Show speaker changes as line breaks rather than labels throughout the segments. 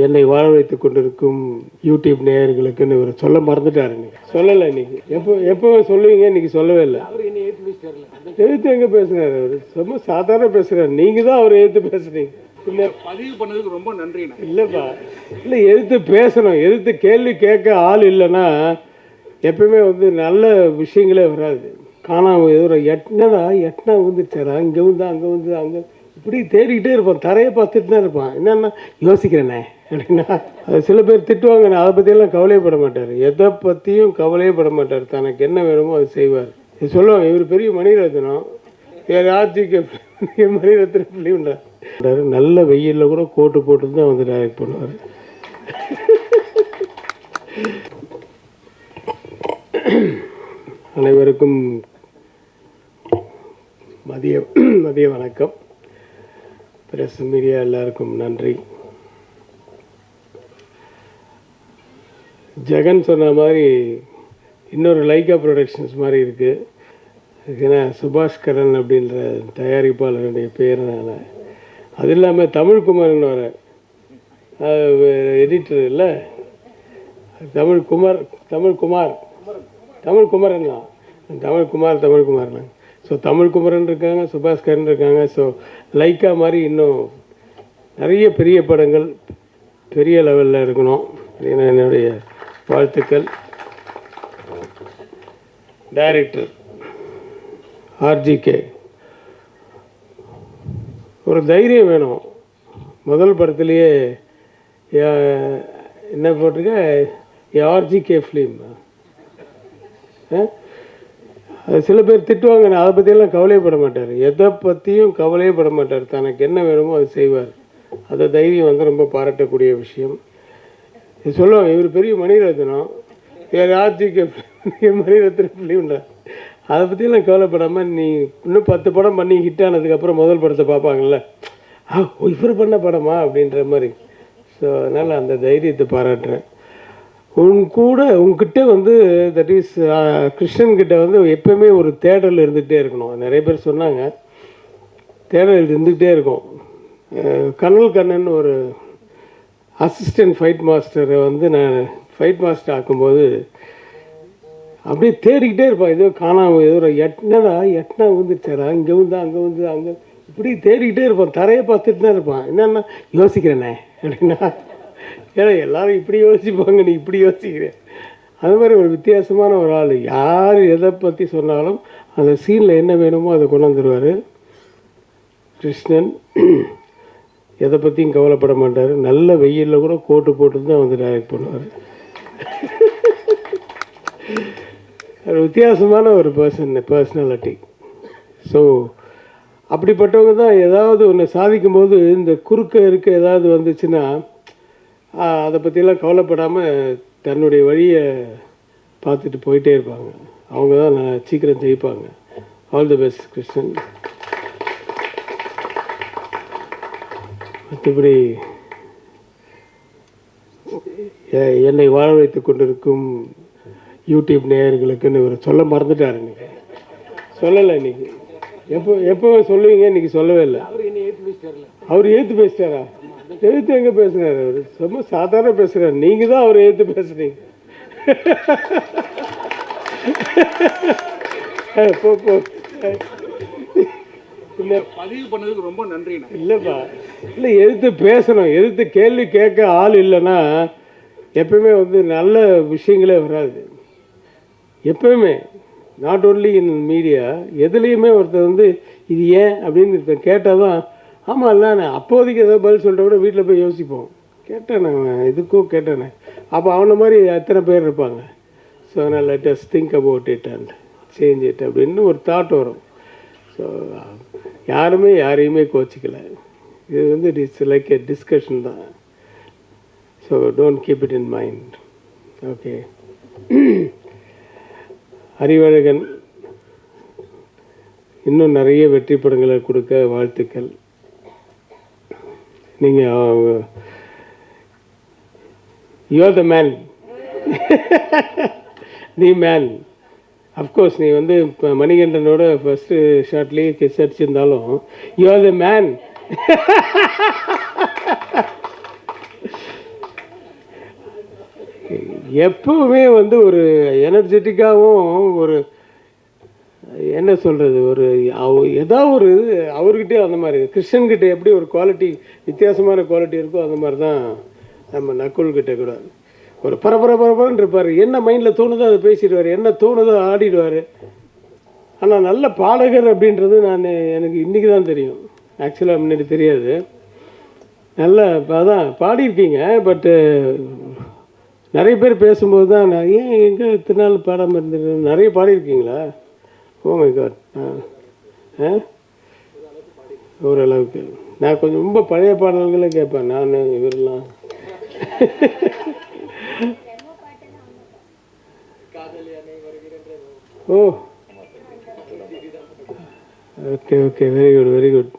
என்னை வாழ வைத்துக் கொண்டிருக்கும் யூடியூப் நேயர்களுக்குன்னு இவர் சொல்ல மறந்துட்டார். இன்னைக்கு சொல்லலை. இன்னைக்கு எப்போ சொல்லுவீங்க, இன்னைக்கு சொல்லவே இல்லை. எழுத்து எங்கே பேசுகிறாரு? அவர் ரொம்ப சாதாரண பேசுகிறார். நீங்கள் தான் அவர் எழுத்து பேசுகிறீங்க. இல்லை,
பதிவு பண்ணதுக்கு ரொம்ப நன்றி.
இல்லைப்பா, இல்லை, எழுத்து பேசணும். எழுத்து கேள்வி கேட்க ஆள் இல்லைன்னா எப்பவுமே நல்ல விஷயங்களே வராது. காணாமல் ஏதோ எட்டினா வந்துச்சாரா, இங்கே வந்து அங்கே வந்து அங்கே இப்படி தேடிக்கிட்டே இருப்பான். தரையை பார்த்துட்டு தான் இருப்பான். என்னென்னா யோசிக்கிறேனே அப்படின்னா அது சில பேர் திட்டுவாங்க. நான் அதை பற்றியெல்லாம் கவலையப்பட மாட்டார். எதை பற்றியும் கவலையப்பட மாட்டார். தனக்கு என்ன வேணுமோ அது செய்வார். சொல்லுவாங்க, இவர் பெரிய மணிரத்னம், ராஜிக்கு மணிரத்னம் பிள்ளைண்டார். நல்ல வெயிலில் கூட கோட்டு போட்டு தான் வந்து டைரக்ட் பண்ணுவார். அனைவருக்கும் மதிய வணக்கம். பிரஸ் மீடியா எல்லாருக்கும் நன்றி. ஜெகன் சொன்ன மாதிரி இன்னொரு லைக்கா ப்ரொடக்ஷன்ஸ் மாதிரி இருக்குது. ஏன்னா சுபாஷ்கரன் அப்படின்ற தயாரிப்பாளருடைய பேர்னால, அது இல்லாமல் தமிழ்குமார்னு வர எடிட்டர் இல்லை, தமிழ்குமாரன் தான். தமிழ்குமார்னா ஸோ தமிழ்குமரன் இருக்காங்க, சுபாஷ்கரன் இருக்காங்க. ஸோ லைக்கா மாதிரி இன்னும் நிறைய பெரிய படங்கள் பெரிய லெவலில் இருக்கணும் அப்படின்னு என்னுடைய வாழ்த்துக்கள். டைரக்டர் ஆர்ஜிகே, ஒரு தைரியம் வேணும். முதல் படத்துலேயே என்ன போட்டிருக்க, ஆர்ஜிகே ஃபிலிம். அது சில பேர் திட்டுவாங்க. நான் அதை பற்றியெல்லாம் கவலையப்பட மாட்டார். எதை பற்றியும் கவலையப்பட மாட்டார். தனக்கு என்ன வேணுமோ அது செய்வார். அந்த தைரியம் ரொம்ப பாராட்டக்கூடிய விஷயம். சொல்லுவாங்க, இவர் பெரிய மணிரத்னம், ராஜிக்கு மணிரத்னம் பிள்ளைண்டார். அதை பற்றியெல்லாம் கவலைப்படாமல் நீ இன்னும் 10 படம் பண்ணி ஹிட் ஆனதுக்கப்புறம் முதல் படத்தை பார்ப்பாங்கள்ல, இவர் பண்ண படமா அப்படின்ற மாதிரி. ஸோ அதனால் அந்த தைரியத்தை பாராட்டுறேன். உங்ககிட்ட தட் இஸ் கிருஷ்ணன்கிட்ட எப்பவுமே ஒரு தேடல் இருந்துகிட்டே இருக்கணும். நிறைய பேர் சொன்னாங்க, தேடல் இருந்துகிட்டே இருக்கும். கண்ணன் ஒரு அசிஸ்டன்ட் ஃபைட் மாஸ்டரை நான் ஃபைட் மாஸ்டர் ஆக்கும்போது அப்படியே தேடிக்கிட்டே இருப்பான். ஏதோ காணாமல் ஏதோ எட்டினா வந்துச்சாரா, இங்கே வந்து அங்கே வந்து அங்கே இப்படி தேடிக்கிட்டே இருப்பான். தரையை பார்த்துட்டு தான் இருப்பான். என்னென்னா யோசிக்கிறேனே அப்படின்னா, ஏன்னா எல்லோரும் இப்படி யோசிப்பாங்க, நீ இப்படி யோசிக்கிறேன். அது மாதிரி ஒரு வித்தியாசமான ஒரு ஆள். யார் எதை பற்றி சொன்னாலும் அந்த சீனில் என்ன வேணுமோ அதை கொண்டு வந்துடுவார். கிருஷ்ணன் எதை பற்றியும் கவலைப்பட மாட்டார். நல்ல வெயிலில் கூட கோட்டு போட்டு தான் வந்து டைரக்ட் பண்ணுவார். ஒரு வித்தியாசமான ஒரு பர்சனாலிட்டி. ஸோ அப்படிப்பட்டவங்க தான் ஏதாவது ஒன்று சாதிக்கும்போது இந்த குறுக்க ஏதாவது வந்துச்சுன்னா அதை பற்றியெல்லாம் கவலைப்படாமல் தன்னுடைய வழியை பார்த்துட்டு போயிட்டே இருப்பாங்க. அவங்க தான் சீக்கிரம் ஜெயிப்பாங்க. All the best Krishnan. மற்றபடி என்னை வாழ வைத்துக் கொண்டிருக்கும் யூடியூப் நேயர்களுக்குன்னு இவர் சொல்ல மறந்துட்டார். இன்னைக்கு சொல்லலை. இன்னைக்கு எப்போ சொல்லுவீங்க, இன்னைக்கு சொல்லவே இல்லை. அவர் எழுத்து பேசிட்டாரா? எழுத்து எங்கே பேசுகிறாரு? அவர் ரொம்ப சாதாரண பேசுகிறார். நீங்கள் தான் அவர் எழுத்து பேசுகிறீங்க.
பதிவு பண்ணதுக்கு ரொம்ப நன்றி.
இல்லைப்பா, இல்லை, எழுத்து பேசணும். எழுத்து கேள்வி கேட்க ஆள் இல்லைன்னா எப்பவுமே நல்ல விஷயங்களே வராது. எப்பவுமே நாட் ஓன்லி இன் மீடியா, எதுலேயுமே ஒருத்தர் இது ஏன் அப்படின்னு கேட்டால் தான் ஆமாம் இல்லை. நான் அப்போதைக்கு ஏதோ பதில் சொல்லிட்ட கூட வீட்டில் போய் யோசிப்போம். கேட்டேன் இதுக்கும் கேட்டேனே, அப்போ அவனை மாதிரி எத்தனை பேர் இருப்பாங்க. ஸோ அதனால் let us think about it and change it அப்படின்னு ஒரு தாட் வரும். ஸோ யாருமே யாரையுமே கோச்சிக்கலை. இது இட்ஸ் லைக் எ டிஸ்கஷன் தான். So don't keep it in mind. Okay. Arivazhagan இன்னும் நிறைய வெற்றி படங்களை கொடுக்க வாழ்த்துக்கள். நீங்கள் யூ ஆர் த மேன். நீ மேன். அஃப்கோர்ஸ் நீ இப்போ மணிகண்டனோட ஃபஸ்ட்டு ஷார்ட்லேயே கிஸ் அடிச்சிருந்தாலும் யூ ஆர் த மேன். எப்பவுமே வந்து ஒரு எனர்ஜெட்டிக்காகவும் ஒரு என்ன சொல்கிறது ஒரு ஏதாவது ஒரு அவர்கிட்டே அந்த மாதிரி கிருஷ்ணன்கிட்ட எப்படி ஒரு குவாலிட்டி வித்தியாசமான குவாலிட்டி இருக்கோ அந்த மாதிரி தான் நம்ம நக்குல்கிட்ட கூட ஒரு பரபரன்னு இருப்பார். என்ன மைண்டில் தோணுதோ அதை பேசிடுவார், என்ன தோணுதோ ஆடிடுவார். ஆனால் நல்ல பாடகர் அப்படின்றது எனக்கு இன்றைக்கி தான் தெரியும். ஆக்சுவலாக முன்னாடி தெரியாது. நல்லா அதான் பாடியிருக்கீங்க. பட்டு நிறைய பேர் பேசும்போது தான் நான் ஏன் எங்கே இத்தனை நாள் பாடாமல் இருந்துருக்கேன். நிறைய பாடியிருக்கீங்களா? Oh my God. ஓரளவுக்கு நான் கொஞ்சம் ரொம்ப பழைய பாடல்களை கேட்பேன் நான் இவரெல்லாம். Oh okay okay, very good very good.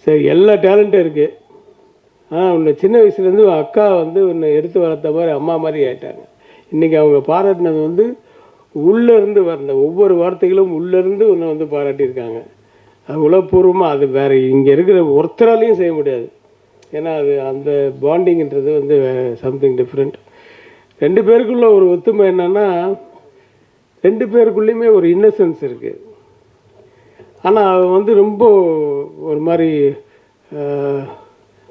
சரி, எல்லா டேலண்ட்டும் இருக்குது. உன்னை சின்ன வயசுலேருந்து அக்கா வந்து உன்னை எடுத்து வளர்த்த மாதிரி அம்மா மாதிரி ஆயிட்டாங்க. இன்றைக்கி அவங்க பாராட்டினது வந்து உள்ளேருந்து வந்த ஒவ்வொரு வார்த்தைகளும் உள்ளேருந்து உன்னை வந்து பாராட்டியிருக்காங்க. அது உளப்பூர்வமாக. அது வேறு இங்கே இருக்கிற ஒருத்தராலையும் செய்ய முடியாது. ஏன்னா அது அந்த பாண்டிங்கிறது வந்து சம்திங் டிஃப்ரெண்ட். ரெண்டு பேருக்குள்ள ஒரு ஒத்துமை என்னென்னா, ரெண்டு பேருக்குள்ளேயுமே ஒரு இன்னசென்ஸ் இருக்குது. ஆனால் அவன் வந்து ரொம்ப ஒரு மாதிரி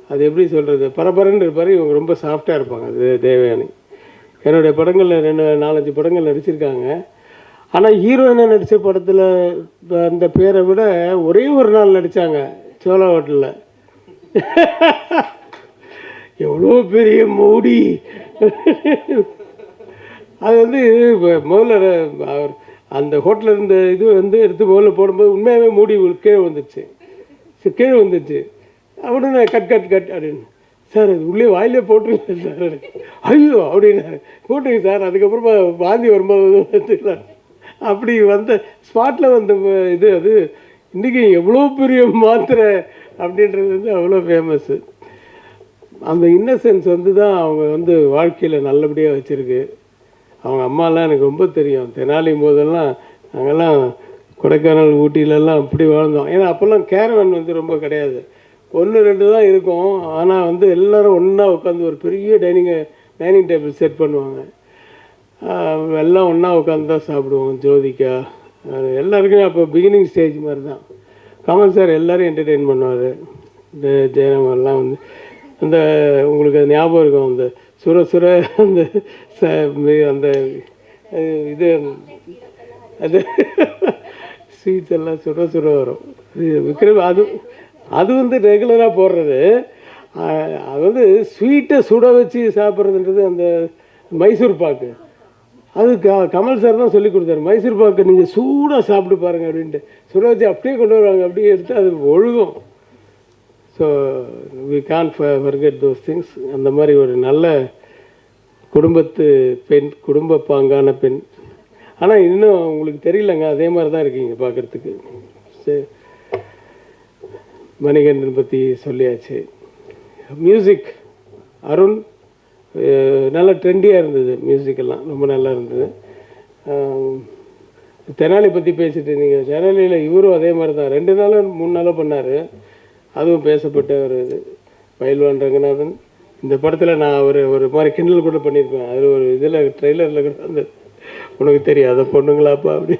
அது எப்படி சொல்கிறது, பரபரன்னு இருப்பார். இவங்க ரொம்ப சாஃப்டாக இருப்பாங்க. அது தேவயானி என்னுடைய படங்களில் 4-5 படங்கள் நடிச்சிருக்காங்க. ஆனால் ஹீரோயினாக நடித்த படத்தில் அந்த பேரை விட ஒரே ஒரு நாள் நடித்தாங்க சோழா ஹோட்டலில். எவ்வளோ பெரிய மூடி. அது வந்து முதல்ல அவர் அந்த ஹோட்டலில் இருந்த இது வந்து எடுத்து முதல்ல போடும்போது உண்மையாகவே மூடி கீழே வந்துச்சு. அப்படின்னு கட் அப்படின்னு, சார் அது உள்ளே வாயிலே போட்டுருங்க சார். ஐயோ அப்படின்னாரு. போட்டுங்க சார், அதுக்கப்புறமா வாந்தி வரும்போது வச்சுக்கலாம். அப்படி வந்த ஸ்பாட்டில் வந்த இது அது இன்றைக்கி எவ்வளோ பெரிய மாத்திரை அப்படின்றது வந்து அவ்வளோ ஃபேமஸ்ஸு. அந்த இன்னசென்ஸ் வந்து தான் அவங்க வந்து வாழ்க்கையில் நல்லபடியாக வச்சுருக்கு. அவங்க அம்மாலாம் எனக்கு ரொம்ப தெரியும். தெனாலி போதெல்லாம் நாங்கள்லாம் கொடைக்கானல் ஊட்டியிலலாம் அப்படி வாழ்ந்தோம். ஏன்னா அப்போல்லாம் கேரவன் வந்து ரொம்ப கிடையாது, 1-2 தான் இருக்கும். ஆனால் வந்து எல்லோரும் ஒன்றா உட்காந்து ஒரு பெரிய டைனிங் டேபிள் செட் பண்ணுவாங்க. எல்லாம் ஒன்றா உட்காந்து தான் சாப்பிடுவோம். ஜோதிகா எல்லாருக்குமே அப்போ பிகினிங் ஸ்டேஜ் மாதிரி தான். கமல் சார் எல்லோரும் என்டர்டெயின் பண்ணுவார். இந்த ஜெயராமெல்லாம் வந்து அந்த உங்களுக்கு அது ஞாபகம் இருக்கும், அந்த சுர அந்த அந்த இது அது ஸ்வீட்ஸ் எல்லாம் சுர வரும். விக்ரம் அது வந்து ரெகுலராக போடுறது. அது வந்து ஸ்வீட்டை சுட வச்சு சாப்பிட்றதுன்றது அந்த மைசூர் பாக்கு. அது கமல் சார் தான் சொல்லி கொடுத்தாரு. மைசூர் பாக்கு நீங்கள் சூடாக சாப்பிட்டு பாருங்கள் அப்படின்ட்டு சுட வச்சு அப்படியே கொண்டு வருவாங்க. அப்படியே எடுத்து அது ஒழுகும். So we can't forget those things. அந்த மாதிரி ஒரு நல்ல குடும்பத்து பெண், குடும்ப பாங்கான பெண். ஆனால் இன்னும் உங்களுக்கு தெரியலங்க, அதே மாதிரி தான் இருக்கீங்க பார்க்குறதுக்கு. சரி, மணிகண்டன் பற்றி சொல்லியாச்சு. மியூசிக் அருண் நல்லா ட்ரெண்டியாக இருந்தது. மியூசிக்கெல்லாம் ரொம்ப நல்லா இருந்தது. தெனாலி பற்றி பேசிட்டு இருந்தீங்க. தெனாலியில் இவரும் அதே மாதிரி தான் 2 நாளோ 3 நாளோ பண்ணார். அதுவும் பேசப்பட்ட ஒரு இது. பயில்வான் ரங்கநாதன் இந்த படத்தில் நான் ஒரு மாதிரி கிண்டல் கூட பண்ணியிருப்பேன். அதில் ஒரு இதில் ட்ரெய்லரில் கூட அந்த உனக்கு தெரியாத பொண்ணுங்களாப்பா அப்படி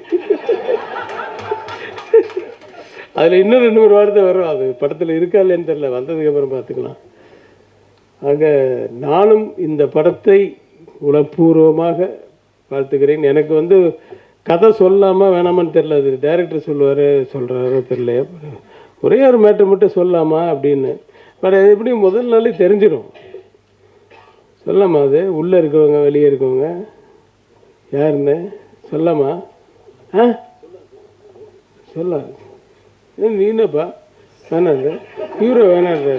அதில் இன்னும் 2-3 வார்த்தை வரும். அது படத்தில் இருக்கா இல்லைன்னு தெரியல, வந்ததுக்கப்புறம் பார்த்துக்கலாம். ஆக நானும் இந்த படத்தை உளப்பூர்வமாக வாழ்த்துக்கிறேன். எனக்கு வந்து கதை சொல்லாமல் வேணாமான்னு தெரில, அது டைரக்டர் சொல்கிறாரோ தெரியல. ஒரே ஒரு மேட்ரு மட்டும் சொல்லாமா அப்படின்னு. பட் அது எப்படி முதல் நாளே தெரிஞ்சிடும். சொல்லாமா? அது உள்ளே இருக்கவங்க வெளியே இருக்கவங்க யாருன்னு சொல்லாமா? சொல்ல நீனப்பா வேணாது ஹீரோ வேணாது.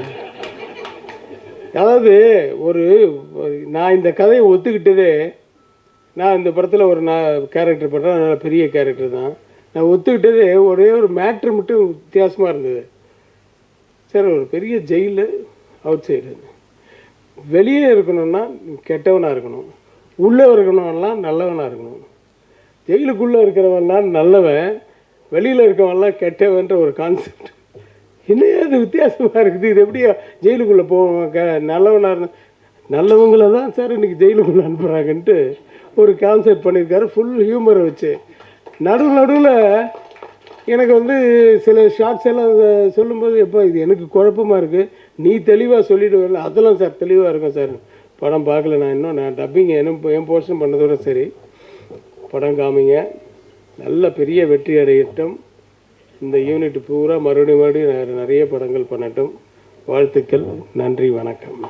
அதாவது நான் இந்த கதையை ஒத்துக்கிட்டதே, நான் இந்த படத்தில் ஒரு கேரக்டர் பண்ணுறேன், அதனால் பெரிய கேரக்டர் தான். நான் ஒத்துக்கிட்டதே ஒரே ஒரு மேட்ரு மட்டும் வித்தியாசமாக இருந்தது. சார் ஒரு பெரிய ஜெயிலு அவுட் சைடு, வெளியே இருக்கணும்னா கெட்டவனாக இருக்கணும், உள்ளே இருக்கணும்லாம் நல்லவனாக இருக்கணும். ஜெயிலுக்குள்ளே இருக்கிறவன்லாம் நல்லவன், வெளியில் இருக்கவன்லாம் கெட்டவன்ற ஒரு கான்செப்ட். என்னையா அது வித்தியாசமாக இருக்குது. இது எப்படியா ஜெயிலுக்குள்ளே போவோம் நல்லவனாக இருந்தால் நல்லவங்கள தான் சார் இன்றைக்கி ஜெயிலுக்குள்ள அனுப்புகிறாங்கன்ட்டு ஒரு கான்செப்ட் பண்ணியிருக்காரு ஃபுல் ஹியூமரை வச்சு. நடுவில் எனக்கு வந்து சில ஷார்ட்ஸ் எல்லாம் சொல்லும்போது எப்போ இது எனக்கு குழப்பமாக இருக்குது, நீ தெளிவாக சொல்லிவிடுவேன். அதெல்லாம் சார் தெளிவாக இருக்கும் சார். படம் பார்க்கல, நான் டப்பிங் என் போர்ஷன் பண்ணதோட சரி. படம் காமிங்க, நல்ல பெரிய வெற்றி அடையட்டும். இந்த யூனிட் பூரா மறுபடியும் நிறைய படங்கள் பண்ணட்டும். வாழ்த்துக்கள். நன்றி, வணக்கம்.